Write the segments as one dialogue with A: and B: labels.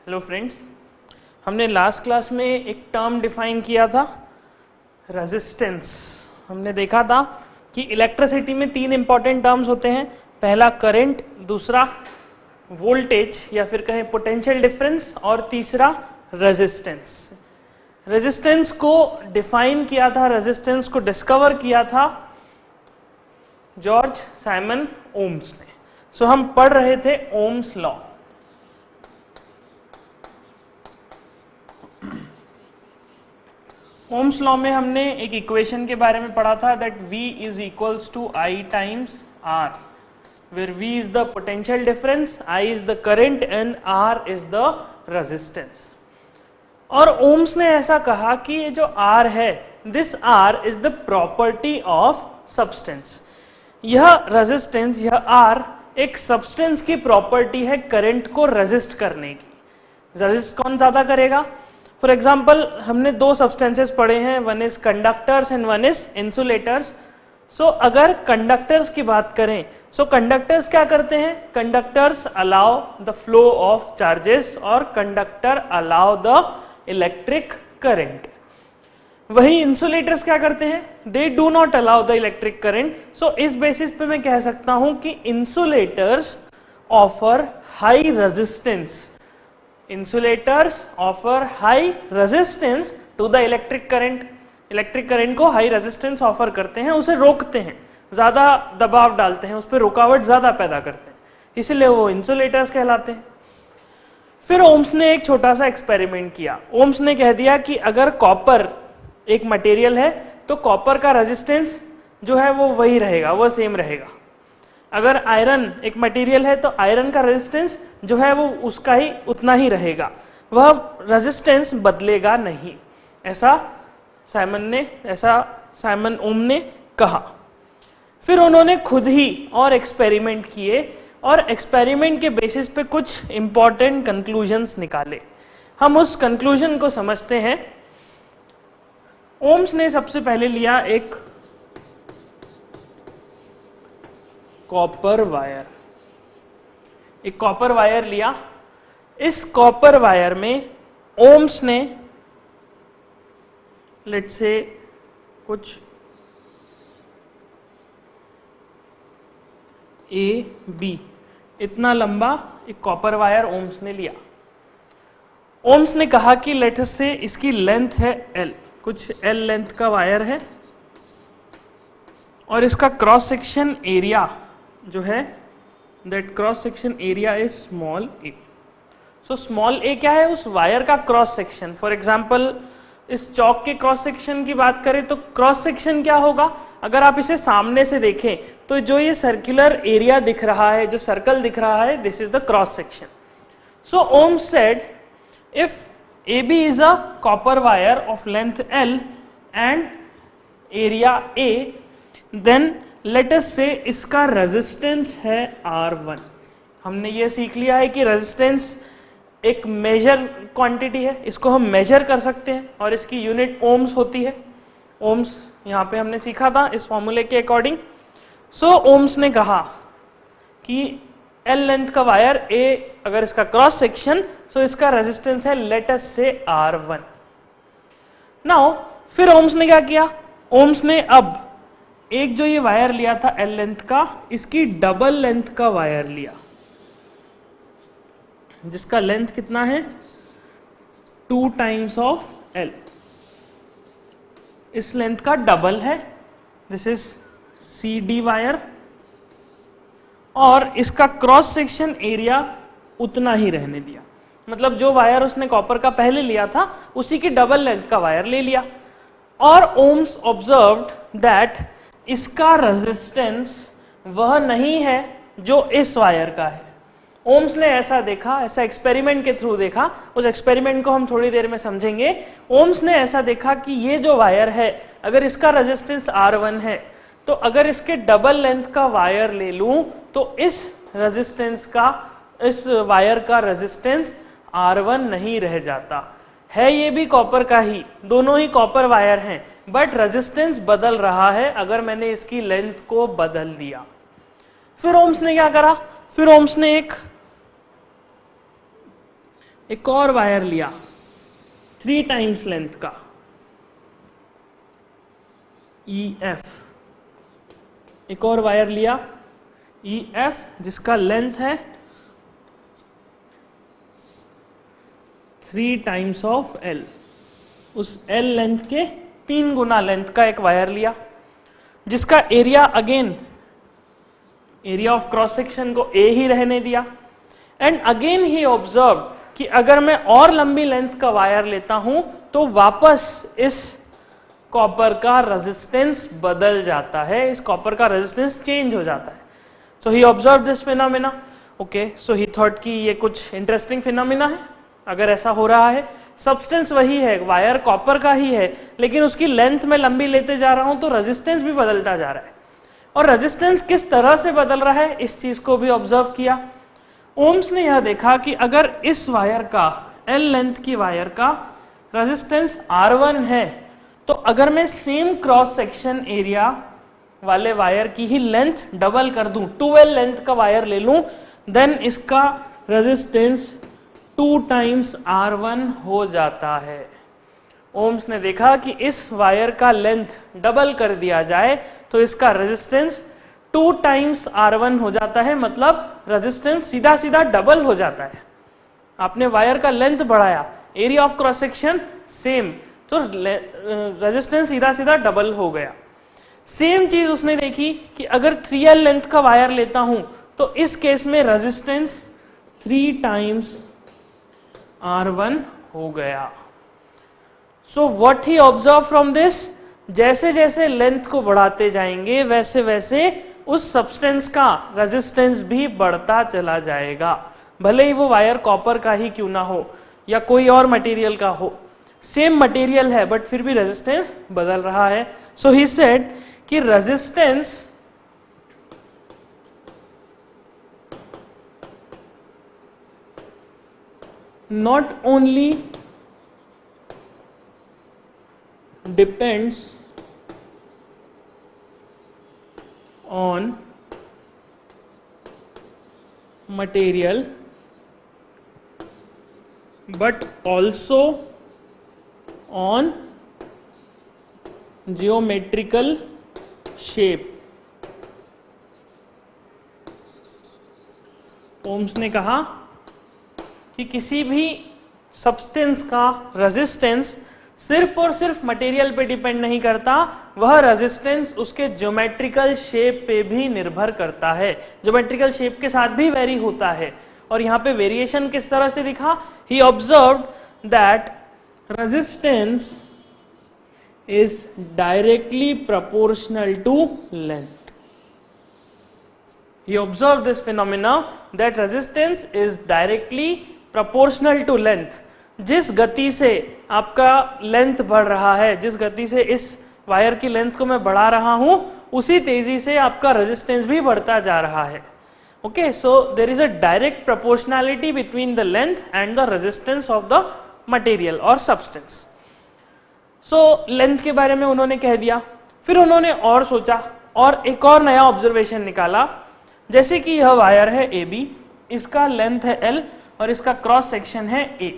A: Hello friends, हमने last class में एक टर्म डिफाइन किया था रेजिस्टेंस। हमने देखा था कि इलेक्ट्रिसिटी में तीन इंपॉर्टेंट टर्म्स होते हैं, पहला करंट, दूसरा वोल्टेज या फिर कहें पोटेंशियल डिफरेंस और तीसरा रेजिस्टेंस। रेजिस्टेंस को डिफाइन किया था, रेजिस्टेंस को डिस्कवर किया था जॉर्ज साइमन ओम्स ने। सो हम पढ़ रहे थे ओम्स लॉ। ओम्स लॉ में हमने एक इक्वेशन के बारे में पढ़ा था that V is equals to I times R, where V is the potential difference, I is the current and R is the resistance। और ओम्स ने ऐसा कहा कि ये जो R है, this R is the property of substance। यह resistance, यह R एक सब्सटेंस की प्रॉपर्टी है करंट को रेजिस्ट करने की। रेजिस्ट कौन ज्यादा करेगा? फॉर एग्जाम्पल हमने दो सब्सटेंसेस पढ़े हैं, one is conductors and one is insulators. So अगर कंडक्टर्स की बात करें, सो कंडक्टर्स क्या करते हैं? Conductors allow the flow of charges और conductor allow the electric current. वही इंसुलेटर्स क्या करते हैं? They do not allow the electric current. So इस बेसिस पे मैं कह सकता हूं कि insulators offer high resistance, insulators offer high resistance to the electric current। Electric current को हाई रेजिस्टेंस ऑफर करते हैं, उसे रोकते हैं, ज्यादा दबाव डालते हैं, उस पर रुकावट ज्यादा पैदा करते हैं, इसीलिए वो इंसुलेटर्स कहलाते हैं। फिर ओम्स ने एक छोटा सा एक्सपेरिमेंट किया। ओम्स ने कह दिया कि अगर कॉपर एक मटेरियल है तो कॉपर का रेजिस्टेंस जो है वो वही रहेगा, वो सेम रहेगा। अगर आयरन एक मटेरियल है तो आयरन का रेजिस्टेंस जो है वो उसका ही उतना ही रहेगा, वह रेजिस्टेंस बदलेगा नहीं। ऐसा साइमन ओम ने कहा। फिर उन्होंने खुद ही और एक्सपेरिमेंट किए और एक्सपेरिमेंट के बेसिस पे कुछ इंपॉर्टेंट कंक्लूजन्स निकाले। हम उस कंक्लूजन को समझते हैं। ओम्स ने सबसे पहले लिया एक कॉपर वायर, एक कॉपर वायर लिया। इस कॉपर वायर में ओम्स ने लेट्स से कुछ AB इतना लंबा एक कॉपर वायर ओम्स ने लिया। ओम्स ने कहा कि लेट्स से इसकी लेंथ है L, कुछ L लेंथ का वायर है और इसका क्रॉस सेक्शन एरिया जो है that cross section area is small a। So small a क्या है? उस वायर का क्रॉस सेक्शन। फॉर एग्जाम्पल इस चौक के क्रॉस सेक्शन की बात करें तो क्रॉस सेक्शन क्या होगा? अगर आप इसे सामने से देखें तो जो ये सर्कुलर एरिया दिख रहा है, जो सर्कल दिख रहा है, this is the cross section. So Ohm's said if AB is a copper wire of length L and area A, then let us say इसका रेजिस्टेंस है R1। हमने ये सीख लिया है कि रेजिस्टेंस एक मेजर क्वांटिटी है, इसको हम मेजर कर सकते हैं और इसकी यूनिट ओम्स होती है। ओम्स यहाँ पे हमने सीखा था इस फॉर्मूले के अकॉर्डिंग। सो ओम्स ने कहा कि L लेंथ का वायर A अगर इसका क्रॉस सेक्शन, सो इसका रेजिस्टेंस है लेट अस से R1। नाउ फिर ओम्स ने क्या किया? ओम्स ने अब एक जो ये वायर लिया था L लेंथ का, इसकी डबल लेंथ का वायर लिया जिसका लेंथ कितना है? 2 टाइम्स ऑफ L। इस लेंथ का डबल है, दिस इज CD वायर, और इसका क्रॉस सेक्शन एरिया उतना ही रहने दिया। मतलब जो वायर उसने कॉपर का पहले लिया था उसी की डबल लेंथ का वायर ले लिया। और ओम्स ऑब्जर्व्ड दैट इसका रेजिस्टेंस वह नहीं है जो इस वायर का है। ओम्स ने ऐसा देखा, ऐसा एक्सपेरिमेंट के थ्रू देखा, उस एक्सपेरिमेंट को हम थोड़ी देर में समझेंगे। ओम्स ने ऐसा देखा कि ये जो वायर है अगर इसका रेजिस्टेंस R1 है तो अगर इसके डबल लेंथ का वायर ले लूं तो इस रेजिस्टेंस का, इस वायर का रेजिस्टेंस R1 नहीं रह जाता है। ये भी कॉपर का ही, दोनों ही कॉपर वायर हैं, बट रेजिस्टेंस बदल रहा है अगर मैंने इसकी लेंथ को बदल दिया। फिर ओम्स ने क्या करा? फिर ओम्स ने एक एक और वायर लिया 3 टाइम्स लेंथ का EF, एक और वायर लिया EF जिसका लेंथ है 3 टाइम्स ऑफ L, उस L लेंथ के 3 गुना लेंथ का एक वायर लिया, जिसका area again area of cross section को A ही रहने दिया। एंड अगेन ही ऑब्जर्व कि अगर मैं और लंबी लेंथ का वायर लेता हूं तो वापस इस कॉपर का रेजिस्टेंस बदल जाता है, इस कॉपर का रेजिस्टेंस चेंज हो जाता है। So he observe this phenomena. Okay, so he thought कि ये कुछ इंटरेस्टिंग फिनोमेना है। अगर ऐसा हो रहा है, सब्सटेंस वही है, वायर कॉपर का ही है, लेकिन उसकी लेंथ में लंबी लेते जा रहा हूं तो रेजिस्टेंस भी बदलता जा रहा है। और रेजिस्टेंस किस तरह से बदल रहा है, इस चीज को भी ऑब्जर्व किया। ओम्स ने यह देखा कि अगर इस वायर का L लेंथ की वायर का रेजिस्टेंस R1 है, तो अगर मैं सेम क्रॉस सेक्शन एरिया वाले वायर की ही लेंथ डबल कर दूं, 2L लेंथ का वायर ले लूं, देन इसका रेजिस्टेंस 2 टाइम्स R1 हो जाता है। ओम्स ने देखा कि इस वायर का लेंथ डबल कर दिया जाए तो इसका रेजिस्टेंस 2 टाइम्स R1 हो जाता है, मतलब रेजिस्टेंस सीधा सीधा डबल हो जाता है। आपने वायर का लेंथ बढ़ाया, area of cross section same, तो रेजिस्टेंस सीधा सीधा डबल हो गया। सेम चीज उसने देखी कि अगर 3L लेंथ का वायर लेता हूं तो इस केस में रेजिस्टेंस 3 टाइम्स R1 हो गया। So what he observe from this, जैसे जैसे लेंथ को बढ़ाते जाएंगे वैसे वैसे उस सब्सटेंस का रेजिस्टेंस भी बढ़ता चला जाएगा, भले ही वो वायर कॉपर का ही क्यों ना हो या कोई और मटेरियल का हो, सेम मटेरियल है बट फिर भी रेजिस्टेंस बदल रहा है। सो ही सेड कि resistance not only depends on material but also on geometrical shape। Ohm's ने कहा कि किसी भी सब्सटेंस का रेजिस्टेंस सिर्फ और सिर्फ मटेरियल पे डिपेंड नहीं करता, वह रेजिस्टेंस उसके ज्योमेट्रिकल शेप पे भी निर्भर करता है, ज्योमेट्रिकल शेप के साथ भी वेरी होता है। और यहां पे वेरिएशन किस तरह से दिखा, he observed that resistance is directly proportional to length. He observed this phenomena that resistance is directly proportional to length। जिस गति से आपका लेंथ बढ़ रहा है, जिस गति से इस वायर की लेंथ को मैं बढ़ा रहा हूं, उसी तेजी से आपका रेजिस्टेंस भी बढ़ता जा रहा है। Okay, so there is a direct proportionality between the length and the resistance of the material और सब्सटेंस। सो लेंथ के बारे में उन्होंने कह दिया। फिर उन्होंने और सोचा और एक और नया ऑब्जर्वेशन निकाला। जैसे कि यह वायर है AB, इसका लेंथ है L और इसका क्रॉस सेक्शन है A।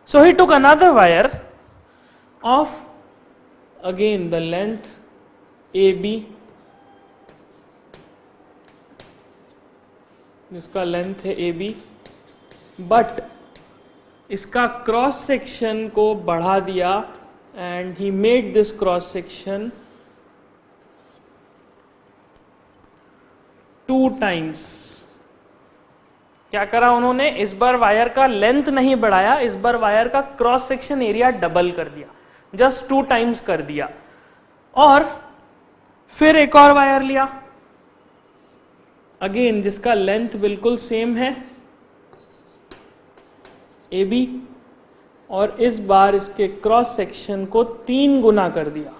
A: So he took another wire of again the length AB, जिसका लेंथ है AB, बट इसका क्रॉस सेक्शन को बढ़ा दिया and he made this cross section 2 times. क्या करा उन्होंने, इस बार वायर का लेंथ नहीं बढ़ाया, इस बार वायर का क्रॉस सेक्शन एरिया डबल कर दिया, जस्ट 2 टाइम्स कर दिया। और फिर एक और वायर लिया अगेन जिसका लेंथ बिल्कुल सेम है AB, और इस बार इसके क्रॉस सेक्शन को 3 गुना कर दिया।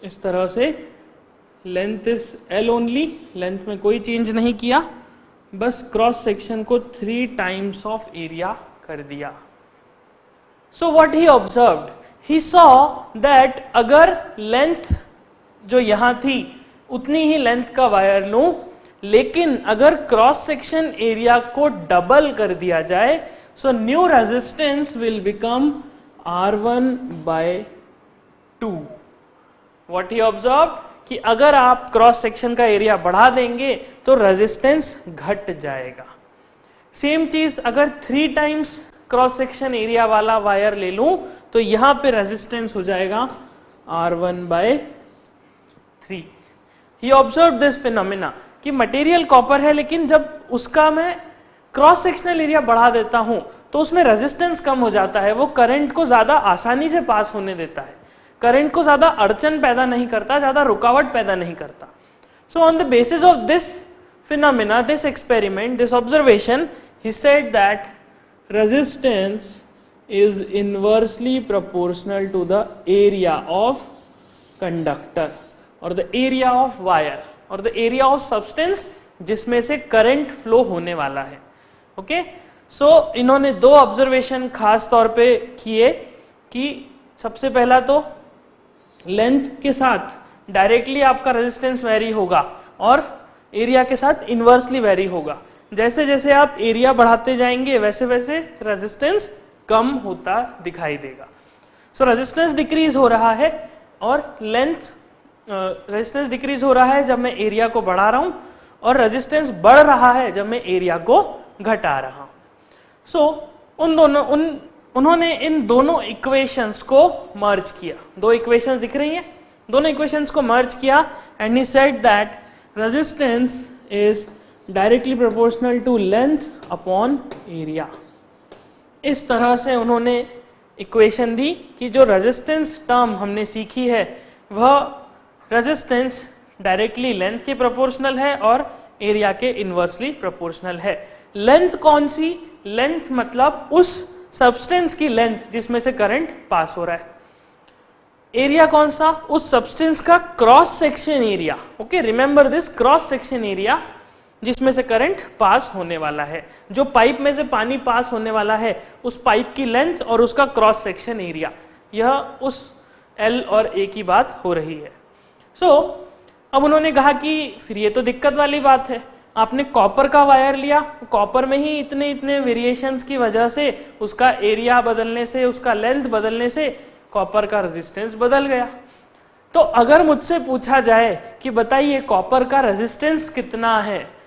A: इस तरह से length is L only, length में कोई चेंज नहीं किया, बस क्रॉस सेक्शन को 3 टाइम्स ऑफ एरिया कर दिया। So what he observed, he saw that अगर लेंथ जो यहां थी उतनी ही लेंथ का वायर लूं लेकिन अगर क्रॉस सेक्शन एरिया को डबल कर दिया जाए, so new resistance will become R1/2। What he observe कि अगर आप क्रॉस सेक्शन का एरिया बढ़ा देंगे तो रेजिस्टेंस घट जाएगा। सेम चीज अगर 3 टाइम्स क्रॉस सेक्शन एरिया वाला वायर ले लूं तो यहां पे रेजिस्टेंस हो जाएगा R1/3। He observe this phenomena कि मटेरियल कॉपर है, लेकिन जब उसका मैं क्रॉस सेक्शनल एरिया बढ़ा देता हूं तो उसमें रेजिस्टेंस कम हो जाता है, वो करंट को ज्यादा आसानी से पास होने देता है, करंट को ज्यादा अड़चन पैदा नहीं करता, ज्यादा रुकावट पैदा नहीं करता। So on the basis of this phenomena, this experiment, this observation, he said that resistance is inversely proportional to the area of conductor or the area of wire or the area of substance जिसमें से current flow होने वाला है। Okay, सो इन्होंने 2 observation खास तौर पे किए कि सबसे पहला तो लेंथ के साथ डायरेक्टली आपका रेजिस्टेंस वेरी होगा और एरिया के साथ इनवर्सली वेरी होगा। जैसे जैसे आप एरिया बढ़ाते जाएंगे वैसे वैसे रेजिस्टेंस कम होता दिखाई देगा। सो रेजिस्टेंस डिक्रीज हो रहा है और लेंथ, रेजिस्टेंस डिक्रीज हो रहा है जब मैं एरिया को बढ़ा रहा हूं और रेजिस्टेंस बढ़ रहा है जब मैं एरिया को घटा रहा हूं। सो उन्होंने इन दोनों इक्वेशंस को मर्ज किया। 2 इक्वेशंस दिख रही हैं, दोनों इक्वेशंस को मर्ज किया and he said that resistance is directly proportional to length upon area. इस तरह से उन्होंने इक्वेशन दी कि जो रेजिस्टेंस टर्म हमने सीखी है वह रेजिस्टेंस डायरेक्टली लेंथ के प्रोपोर्शनल है और एरिया के इनवर्सली प्रोपोर्शनल है। लेंथ कौन सी? लेंथ मतलब उस सब्सटेंस की लेंथ जिसमें से करंट पास हो रहा है। एरिया कौन सा? उस सब्सटेंस का cross section area. Okay, remember this, cross section area जिसमें से करंट पास होने वाला है। जो पाइप में से पानी पास होने वाला है उस पाइप की लेंथ और उसका क्रॉस सेक्शन एरिया, यह उस L और A की बात हो रही है। अब उन्होंने कहा कि फिर ये तो दिक्कत वाली बात है, आपने कॉपर का वायर लिया, कॉपर में ही इतने इतने वेरिएशंस की वजह से, उसका एरिया बदलने से, उसका लेंथ बदलने से कॉपर का रेजिस्टेंस बदल गया। तो अगर मुझसे पूछा जाए कि बताइए कॉपर का रेजिस्टेंस कितना है,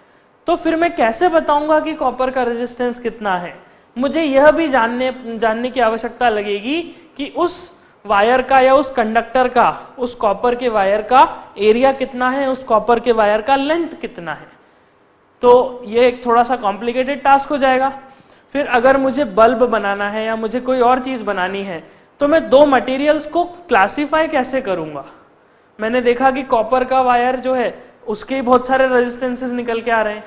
A: तो फिर मैं कैसे बताऊंगा कि कॉपर का रेजिस्टेंस कितना है? मुझे यह भी जानने की आवश्यकता लगेगी कि उस वायर का या उस कंडक्टर का, उस कॉपर के वायर का एरिया कितना है, उस कॉपर के वायर का लेंथ कितना है। तो ये एक थोड़ा सा कॉम्प्लिकेटेड टास्क हो जाएगा। फिर अगर मुझे बल्ब बनाना है या मुझे कोई और चीज बनानी है तो मैं 2 मटेरियल्स को क्लासिफाई कैसे करूंगा? मैंने देखा कि कॉपर का वायर जो है उसके बहुत सारे रेजिस्टेंसेस निकल के आ रहे हैं।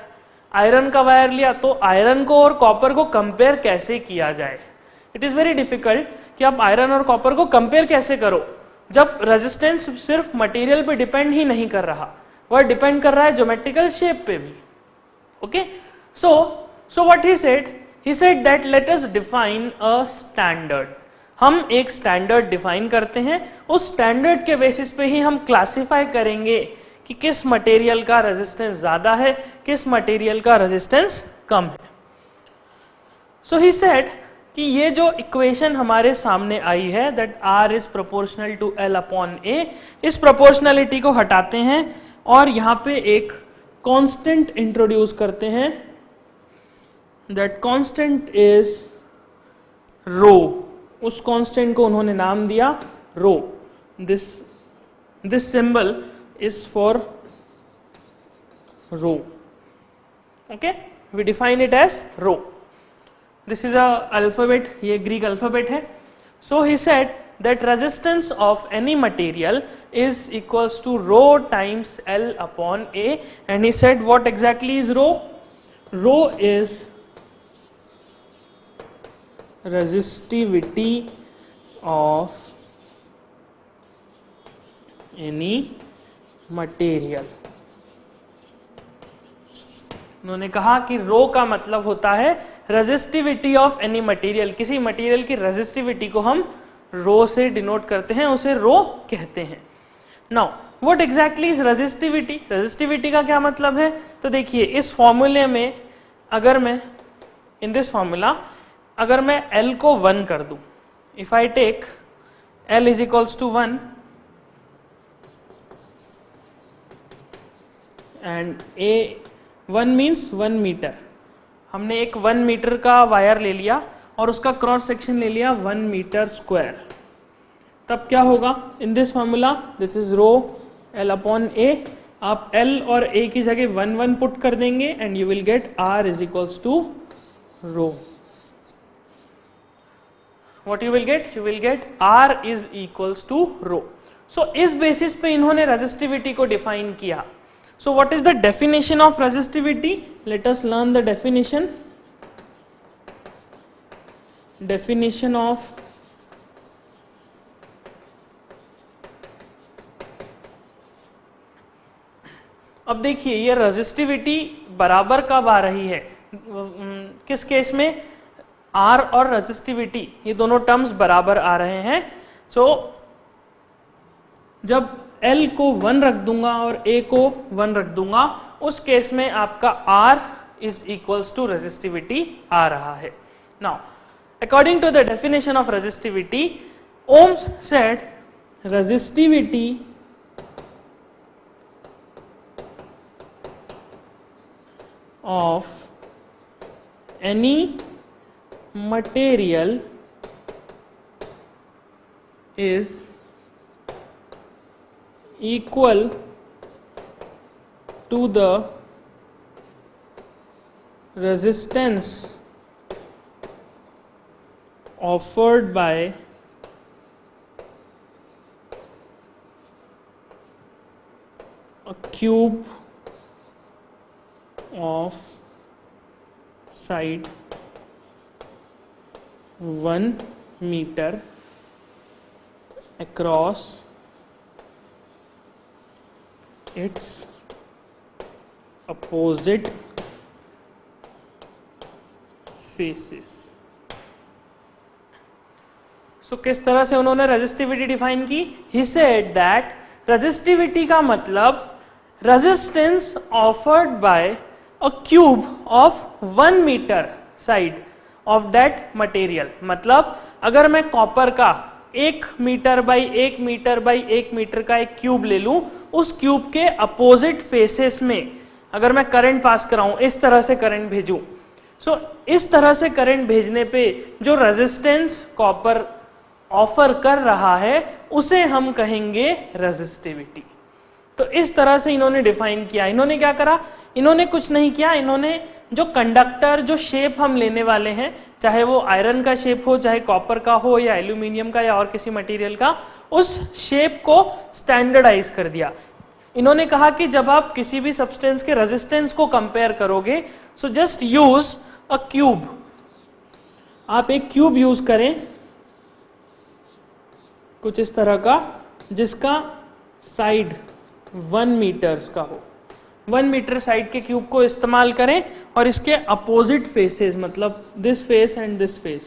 A: आयरन का वायर लिया तो आयरन को और कॉपर को कंपेयर कैसे किया जाए? इट इज वेरी डिफिकल्ट कि आप आयरन और कॉपर को कंपेयर कैसे करो जब रेजिस्टेंस सिर्फ मटेरियल पे डिपेंड ही नहीं कर रहा, वह डिपेंड कर रहा है ज्योमेट्रिकल शेप पे भी। Okay, so what he said that let us define a standard. हम एक स्टैंडर्ड डिफाइन करते हैं, उस स्टैंडर्ड के बेसिस पे ही हम क्लासिफाई करेंगे कि किस मटेरियल का रेजिस्टेंस ज्यादा है, किस मटेरियल का रेजिस्टेंस कम है। सो ही सेड कि ये जो इक्वेशन हमारे सामने आई है that R is proportional to L upon A, इस प्रोपोर्शनलिटी को हटाते हैं और यहां पे एक कांस्टेंट इंट्रोड्यूस करते हैं। That constant is rho. उस कांस्टेंट को उन्होंने नाम दिया rho. This symbol is for rho. Okay, we define it as rho. This is a alphabet, ये ग्रीक अल्फाबेट है। So he said that resistance of any material is equals to rho times L upon A, and he said what exactly is rho? Rho is resistivity of any material। उन्होंने कहा कि रो का मतलब होता है resistivity of any material. किसी material की resistivity को हम रो से डिनोट करते हैं, उसे रो कहते हैं। Now what exactly is resistivity? Resistivity का क्या मतलब है? तो देखिए इस फॉर्मूले में अगर मैं इन दिस फॉर्मूला अगर मैं L को 1 कर दूं, if I take L is equals to 1 and A1 means 1 metre, हमने एक 1 मीटर का वायर ले लिया और उसका क्रॉस सेक्शन ले लिया 1 मीटर स्क्वायर, तब क्या होगा? In this formula this is rho L upon A, आप L और A की जगह 1 1 पुट कर देंगे and you will get R is equals to rho. What you will get? You will get R is equals to rho. So इस basis पे इन्होंने resistivity को define किया. So what is the definition of resistivity? Let us learn the definition. Definition of अब देखिए ये resistivity बराबर कब आ रही है? किस केस में? R और रेजिस्टिविटी ये दोनों टर्म्स बराबर आ रहे हैं. सो जब L को 1 रख दूंगा और A को 1 रख दूंगा, उस केस में आपका R is equals to resistivity आ रहा है. Now according to the definition of resistivity, ohms said resistivity of any material is equal to the resistance offered by a cube of side 1 meter across its opposite faces. So किस तरह से उन्होंने resistivity define की? He said that resistivity का मतलब resistance offered by a cube of 1 metre side of that material. मतलब अगर मैं कॉपर का 1 metre by 1 metre by 1 metre का एक क्यूब ले लूं, उस क्यूब के अपोजिट फेसेस में अगर मैं करंट पास कराऊं, इस तरह से करंट भेजूं, सो इस तरह से करंट भेजने पे जो रेजिस्टेंस कॉपर ऑफर कर रहा है उसे हम कहेंगे रेजिस्टिविटी. तो इस तरह से इन्होंने डिफाइन किया. इन्होंने क्या करा? इन्होंने कुछ नहीं किया, इन्होंने जो कंडक्टर जो शेप हम लेने वाले हैं, चाहे वो आयरन का शेप हो, चाहे कॉपर का हो या एल्यूमिनियम का या और किसी मटेरियल का, उस शेप को स्टैंडर्डाइज कर दिया. इन्होंने कहा कि जब आप किसी भी सब्सटेंस के रेजिस्टेंस को कंपेयर करोगे, so just use a cube. आप एक क्यूब यूज करें कुछ इस तरह का, जिसका साइड 1 मीटर्स का हो. 1 मीटर साइड के क्यूब को इस्तेमाल करें और इसके अपोजिट फेसेस, मतलब this face and this face,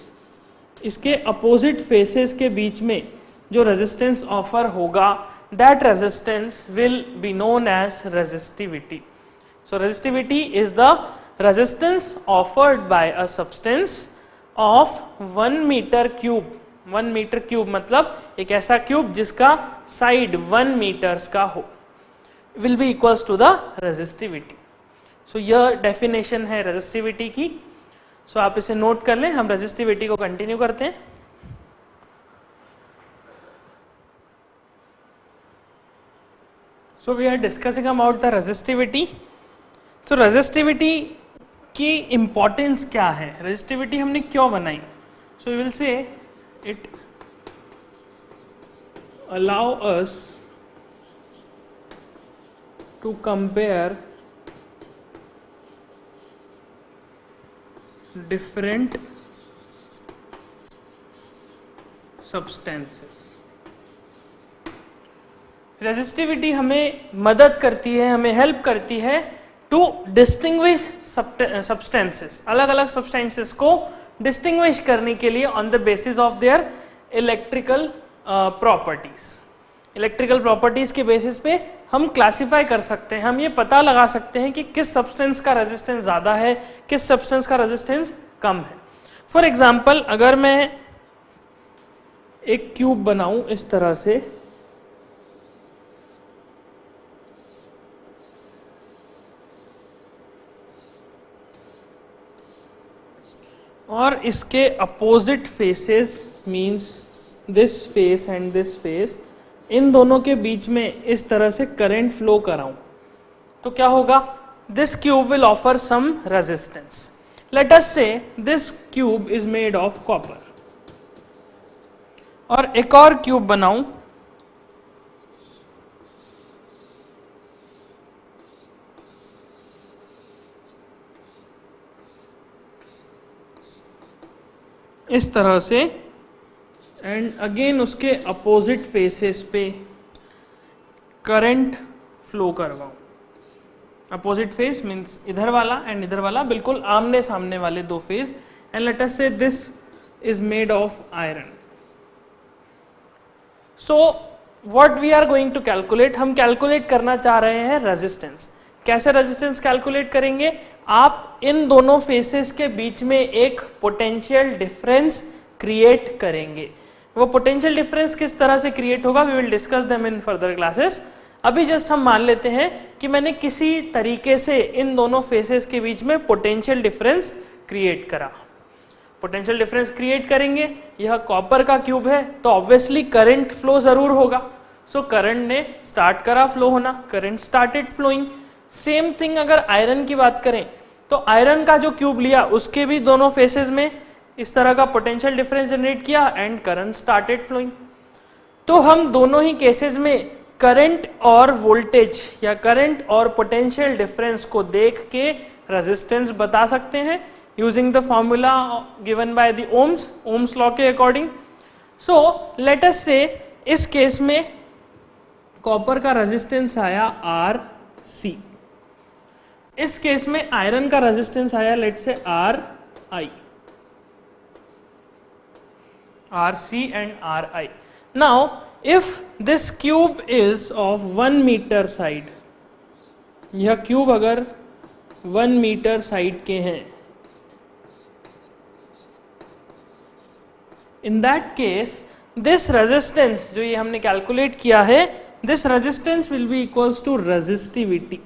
A: इसके अपोजिट फेसेस के बीच में जो रेजिस्टेंस ऑफर होगा, that resistance will be known as resistivity. So resistivity is the resistance offered by a substance of 1 metre cube. 1 metre cube मतलब एक ऐसा क्यूब जिसका साइड 1 मीटर्स का हो, will be equals to the resistivity. So यह definition है resistivity की. So आप इसे नोट कर लें. हम रेजिस्टिविटी को कंटिन्यू करते हैं. So we are discussing about the resistivity. So resistivity की इंपॉर्टेंस क्या है? रेजिस्टिविटी हमने क्यों बनाई? So we will say it allow us to compare different substances. Resistivity हमें मदद करती है, हमें हेल्प करती है टू डिस्टिंग्विश सब्सटेंसेस, अलग अलग सब्सटेंसेस को डिस्टिंग्विश करने के लिए on the basis of their electrical properties. Electrical properties के बेसिस पे हम क्लासिफाई कर सकते हैं, हम ये पता लगा सकते हैं कि किस सब्सटेंस का रेजिस्टेंस ज्यादा है, किस सब्सटेंस का रेजिस्टेंस कम है। फॉर एग्जाम्पल अगर मैं एक क्यूब बनाऊं इस तरह से, और इसके opposite faces means this face and this face, इन दोनों के बीच में इस तरह से करंट फ्लो कराऊं तो क्या होगा, this cube will offer some resistance. Let us say this cube is made of copper, और एक और क्यूब बनाऊं इस तरह से, एंड अगेन उसके अपोजिट फेसेस पे करंट फ्लो करवाऊं। अपोजिट फेस मीन्स इधर वाला एंड इधर वाला, बिल्कुल आमने सामने वाले दो face, and let us say this is made of iron. So what we are going to calculate, हम कैलकुलेट करना चाह रहे हैं रेजिस्टेंस। कैसे रेजिस्टेंस कैलकुलेट करेंगे, आप इन दोनों फेसेस के बीच में एक पोटेंशियल डिफरेंस क्रिएट करेंगे। वो पोटेंशियल डिफरेंस किस तरह से क्रिएट होगा, we will discuss them in further classes. अभी जस्ट हम मान लेते हैं कि मैंने किसी तरीके से इन दोनों फेसेस के बीच में पोटेंशियल डिफरेंस क्रिएट करा। पोटेंशियल डिफरेंस क्रिएट करेंगे, यह कॉपर का क्यूब है तो ऑब्वियसली करंट फ्लो जरूर होगा। सो करंट ने स्टार्ट करा फ्लो होना, current started flowing. Same thing अगर आयरन की बात करें तो आयरन का जो क्यूब लिया उसके भी दोनों फेसेस में इस तरह का पोटेंशियल डिफरेंस जनरेट किया एंड करंट स्टार्टेड फ्लोइंग। तो हम दोनों ही केसेस में करंट और वोल्टेज या करंट और पोटेंशियल डिफरेंस को देख के रेजिस्टेंस बता सकते हैं using the formula given by the Ohm's law के अकॉर्डिंग। सो लेट अस से इस केस में कॉपर का रेजिस्टेंस आया आर सी, इस केस में आयरन का रेजिस्टेंस आया let say R I, R C and R I. Now if this cube is of 1 metre side, यह क्यूब अगर 1 मीटर साइड के हैं, in that case this resistance जो ये हमने कैलकुलेट किया है, this resistance will be equals to resistivity.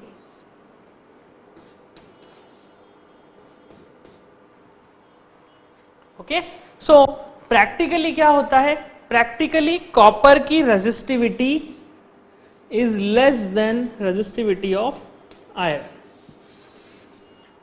A: Okay, so practically क्या होता है, प्रैक्टिकली कॉपर की resistivity is less than resistivity of iron.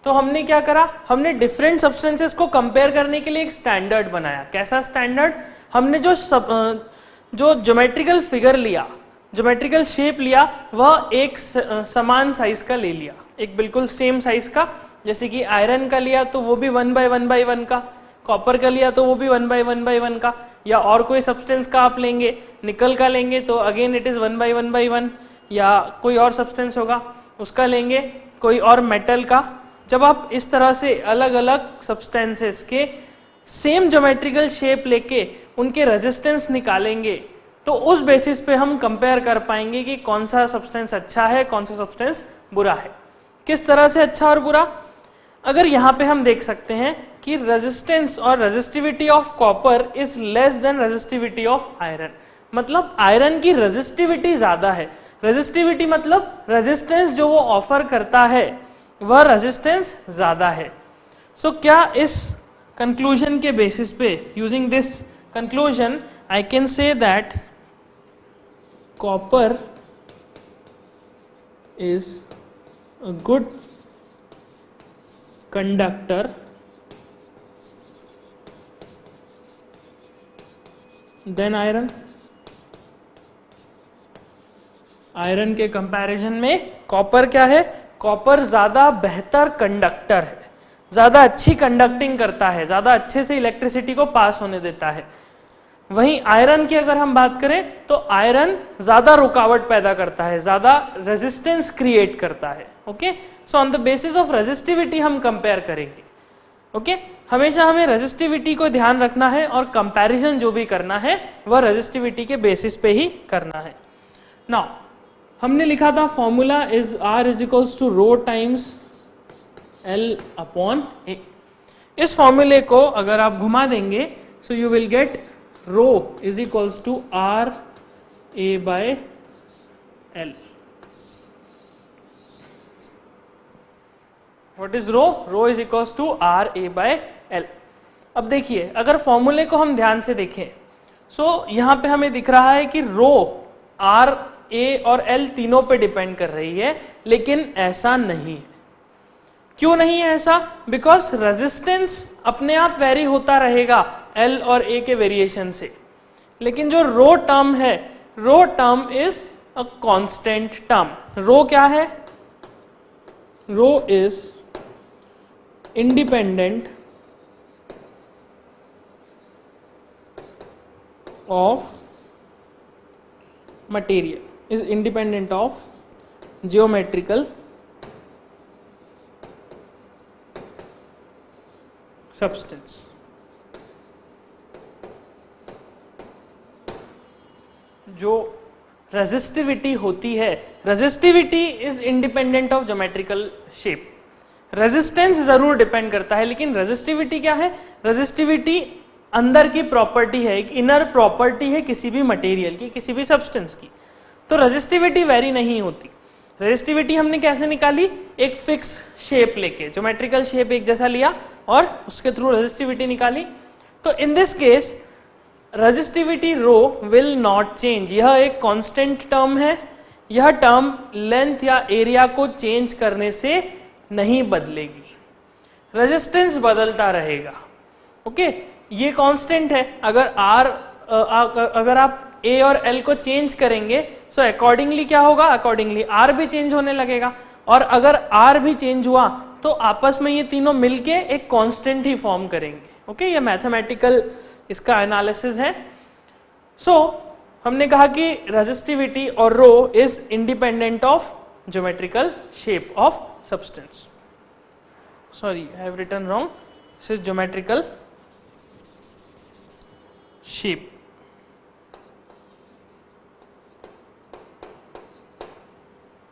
A: तो हमने क्या करा, हमने डिफरेंट सब्सटेंसेस को कंपेयर करने के लिए एक स्टैंडर्ड बनाया। कैसा स्टैंडर्ड, हमने जो ज्योमेट्रिकल फिगर लिया, ज्योमेट्रिकल शेप लिया, वह एक समान साइज का ले लिया, एक बिल्कुल सेम साइज का। जैसे कि आयरन का लिया तो वो भी 1 बाय 1 बाय 1 का, कॉपर का लिया तो वो भी 1 बाय 1 बाय 1 का, या और कोई सब्सटेंस का आप लेंगे, निकल का लेंगे तो again it is 1 by 1 by 1, या कोई और सब्सटेंस होगा उसका लेंगे, कोई और मेटल का। जब आप इस तरह से अलग अलग सब्सटेंसेस के सेम ज्योमेट्रिकल शेप लेके उनके रेजिस्टेंस निकालेंगे तो उस बेसिस पे हम कंपेयर कर पाएंगे कि कौन सा सब्सटेंस अच्छा है, कौन सा सब्सटेंस बुरा है। किस तरह से अच्छा और बुरा, अगर यहाँ पे हम देख सकते हैं कि रेजिस्टेंस और resistivity of copper is less than resistivity of iron, मतलब आयरन की रेजिस्टिविटी ज्यादा है। रेजिस्टिविटी मतलब रेजिस्टेंस जो वो ऑफर करता है वह रेजिस्टेंस ज्यादा है। सो क्या इस कंक्लूजन के बेसिस पे, using this conclusion I can say that copper is a good conductor than iron. Iron के कंपैरिजन में कॉपर क्या है, कॉपर ज्यादा बेहतर कंडक्टर है, ज्यादा अच्छी कंडक्टिंग करता है, ज्यादा अच्छे से इलेक्ट्रिसिटी को पास होने देता है। वहीं आयरन की अगर हम बात करें तो आयरन ज्यादा रुकावट पैदा करता है, ज्यादा रेजिस्टेंस क्रिएट करता है। Okay, so on the basis of resistivity हम कंपेयर करेंगे। ओके, हमेशा हमें रेजिस्टिविटी को ध्यान रखना है और कंपैरिजन जो भी करना है वह रेजिस्टिविटी के बेसिस पे ही करना है। नाउ हमने लिखा था formula is R is equals to rho times L upon A। इस फॉर्मूले को अगर आप घुमा देंगे so you will get rho is equals to R A by L। What is rho? Rho is equals to R A by L। अब देखिए अगर फॉर्मूले को हम ध्यान से देखें सो यहां पे हमें दिख रहा है कि रो R A और L तीनों पे डिपेंड कर रही है, लेकिन ऐसा नहीं। क्यों नहीं है ऐसा? बिकॉज रेजिस्टेंस अपने आप वेरी होता रहेगा L और A के वेरिएशन से, लेकिन जो रो टर्म है, rho term is a constant term. Rho क्या है? Rho is independent of material, is independent of geometrical substance। जो रेजिस्टिविटी होती है, resistivity is independent of geometrical shape. Resistance जरूर डिपेंड करता है, लेकिन रेजिस्टिविटी क्या है? रेजिस्टिविटी अंदर की प्रॉपर्टी है, एक इनर प्रॉपर्टी है किसी भी मटेरियल की, किसी भी सब्सटेंस की। तो रेजिस्टिविटी वेरी नहीं होती। रेजिस्टिविटी हमने कैसे निकाली? एक फिक्स शेप लेके, ज्योमेट्रिकल शेप एक जैसा लिया और उसके थ्रू रेजिस्टिविटी निकाली। तो in this case resistivity rho will not change. यह एक कांस्टेंट टर्म है, यह टर्म लेंथ या एरिया को चेंज करने से नहीं बदलेगी, रेजिस्टेंस बदलता रहेगा। ओके, ये कांस्टेंट है। अगर अगर आप A और L को चेंज करेंगे सो अकॉर्डिंगली क्या होगा? अकॉर्डिंगली R भी चेंज होने लगेगा, और अगर R भी चेंज हुआ तो आपस में ये तीनों मिलके एक कांस्टेंट ही फॉर्म करेंगे। ओके, ये मैथमेटिकल इसका एनालिसिस है। सो हमने कहा कि रेजिस्टिविटी और rho is independent of geometrical shape of substance. Sorry, I have written wrong, this is geometrical shape।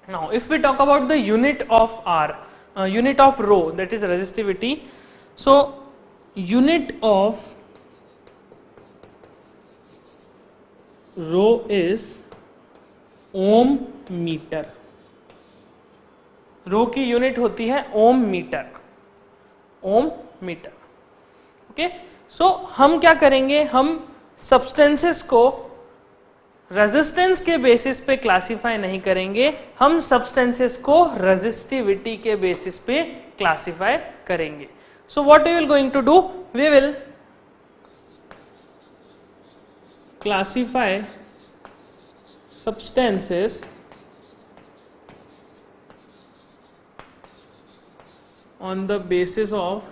A: Now if we talk about the unit of R, unit of rho, that is resistivity, so unit of rho is ohm meter। रो की unit होती है ओम metre, ओम metre. Okay, सो हम क्या करेंगे? हम substances को resistance के basis पे क्लासिफाई नहीं करेंगे, हम सब्सटेंसेस को रेजिस्टिविटी के बेसिस पे क्लासिफाई करेंगे। So what we will going to do? We will classify substances on the basis of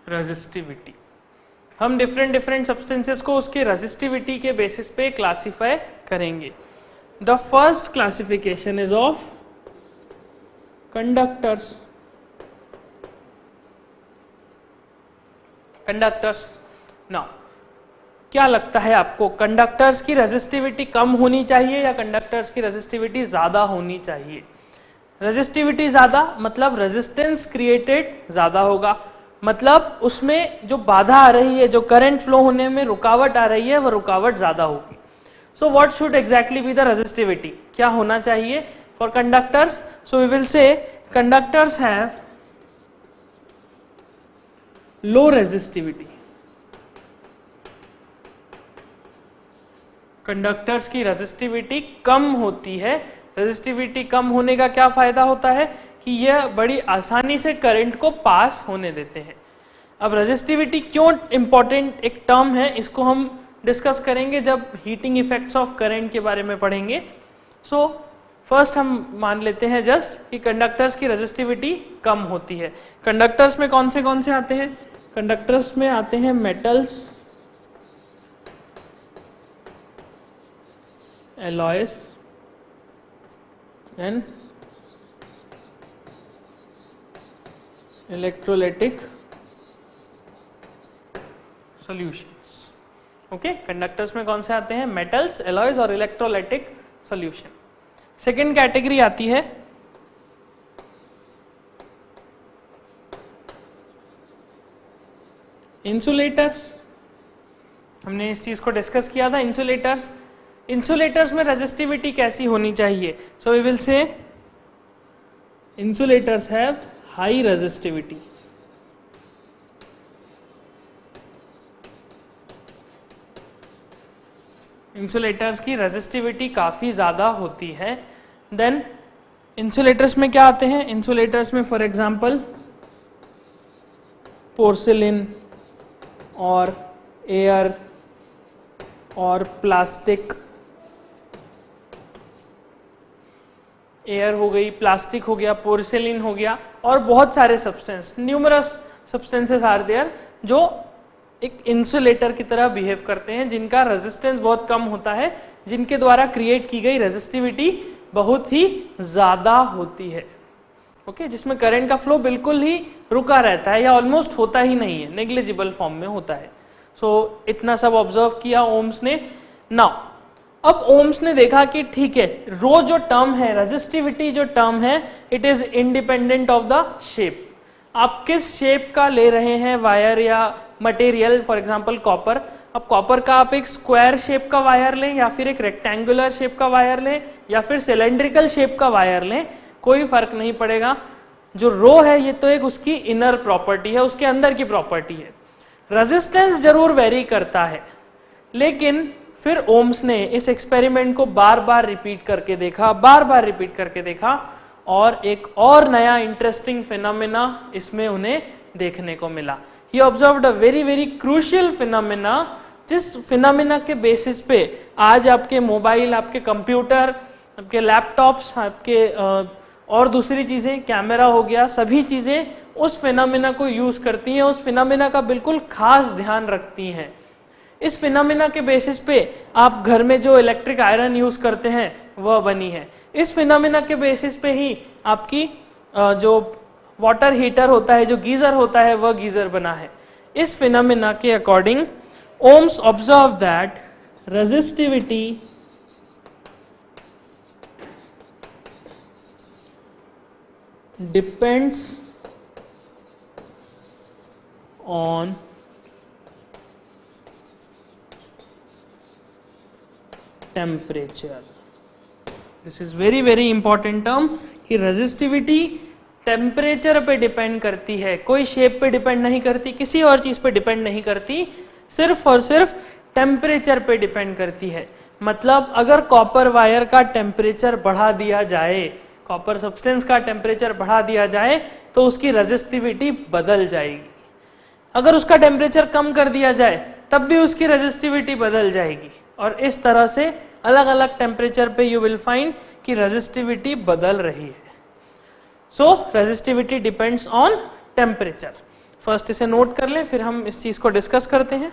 A: resistivity. हम डिफरेंट सब्सटेंसेस को उसके रेजिस्टिविटी के बेसिस पे क्लासिफाई करेंगे। The first classification is of conductors. Conductors, now क्या लगता है आपको, कंडक्टर्स की रेजिस्टिविटी कम होनी चाहिए या कंडक्टर्स की रेजिस्टिविटी ज्यादा होनी चाहिए? रेजिस्टिविटी ज्यादा मतलब रेजिस्टेंस क्रिएटेड ज्यादा होगा, मतलब उसमें जो बाधा आ रही है, जो करंट फ्लो होने में रुकावट आ रही है, वो रुकावट ज्यादा होगी। So what should exactly be the resistivity? क्या होना चाहिए for conductors? So we will say conductors have low resistivity. Conductors की रेजिस्टिविटी कम होती है। रेजिस्टिविटी कम होने का क्या फायदा होता है कि यह बड़ी आसानी से करंट को पास होने देते हैं। अब रेजिस्टिविटी क्यों इंपॉर्टेंट एक टर्म है, इसको हम डिस्कस करेंगे जब हीटिंग इफेक्ट्स ऑफ करंट के बारे में पढ़ेंगे। सो फर्स्ट हम मान लेते हैं जस्ट कि कंडक्टर्स की रेजिस्टिविटी कम होती है। कंडक्टर्स में कौन से आते हैं? कंडक्टर्स में आते हैं metals, alloys and electrolytic solutions. Okay, conductors में कौन से आते हैं? मेटल्स, एलॉयज और इलेक्ट्रोलाइटिक सॉल्यूशन। सेकेंड कैटेगरी आती है इंसुलेटर्स। हमने इस चीज को डिस्कस किया था, इंसुलेटर्स। इंसुलेटर्स में रेजिस्टिविटी कैसी होनी चाहिए? So we will say insulators have high resistivity. Insulators की रेजिस्टिविटी काफी ज्यादा होती है। देन इंसुलेटर्स में क्या आते हैं? इंसुलेटर्स में फॉर एग्जांपल पोर्सिलिन और एयर और प्लास्टिक, एयर हो गई, प्लास्टिक हो गया, पोर्सिलिन हो गया, और बहुत सारे substance, numerous substances are there जो एक इंसुलेटर की तरह बिहेव करते हैं, जिनका रेजिस्टेंस बहुत कम होता है, जिनके द्वारा क्रिएट की गई रेजिस्टिविटी बहुत ही ज्यादा होती है। ओके, जिसमें करंट का फ्लो बिल्कुल ही रुका रहता है या ऑलमोस्ट होता ही नहीं है, नेग्लिजिबल फॉर्म में होता है। सो इतना सब ऑब्जर्व किया ओम्स ने। नाउ अब ओम्स ने देखा कि ठीक है, रो जो टर्म है, रेजिस्टिविटी जो टर्म है, it is independent of the shape. आप किस शेप का ले रहे हैं वायर या मटेरियल, फॉर एग्जांपल कॉपर। अब कॉपर का आप एक स्क्वायर शेप का वायर लें या फिर एक रेक्टेंगुलर शेप का वायर लें या फिर सिलेंड्रिकल शेप का वायर लें, कोई फर्क नहीं पड़ेगा। जो रो है ये तो एक उसकी इनर प्रॉपर्टी है, उसके अंदर की प्रॉपर्टी है। रेजिस्टेंस जरूर वेरी करता है, लेकिन फिर ओम्स ने इस एक्सपेरिमेंट को बार बार रिपीट करके देखा, और एक और नया इंटरेस्टिंग फिनोमेना इसमें उन्हें देखने को मिला। He observed a very very crucial phenomena, जिस फिनोमेना के बेसिस पे आज आपके मोबाइल, आपके कंप्यूटर, आपके लैपटॉप्स, आपके और दूसरी चीजें, कैमरा हो गया, सभी चीजें उस फिनोमेना को यूज करती हैं, उस फिनोमेना का बिल्कुल खास ध्यान रखती हैं। इस फिनोमेना के बेसिस पे आप घर में जो इलेक्ट्रिक आयरन यूज करते हैं वह बनी है। इस फिनोमेना के बेसिस पे ही आपकी जो वाटर हीटर होता है, जो गीजर होता है, वह गीजर बना है। इस फिनोमेना के according Ohm's observe that resistivity depends on temperature. This is very very important term कि रेजिस्टिविटी टेम्परेचर पे डिपेंड करती है, कोई शेप पे डिपेंड नहीं करती, किसी और चीज पे डिपेंड नहीं करती, सिर्फ और सिर्फ टेम्परेचर पे डिपेंड करती है। मतलब अगर कॉपर वायर का टेम्परेचर बढ़ा दिया जाए, कॉपर सब्सटेंस का टेम्परेचर बढ़ा दिया जाए, तो उसकी रेजिस्टिविटी बदल जाएगी। अगर उसका टेम्परेचर कम कर दिया जाए तब भी उसकी रेजिस्टिविटी बदल जाएगी, और इस तरह से अलग अलग टेम्परेचर पे यू विल फाइंड कि रेजिस्टिविटी बदल रही है। So resistivity depends on temperature. First इसे नोट कर लें, फिर हम इस चीज को डिस्कस करते हैं।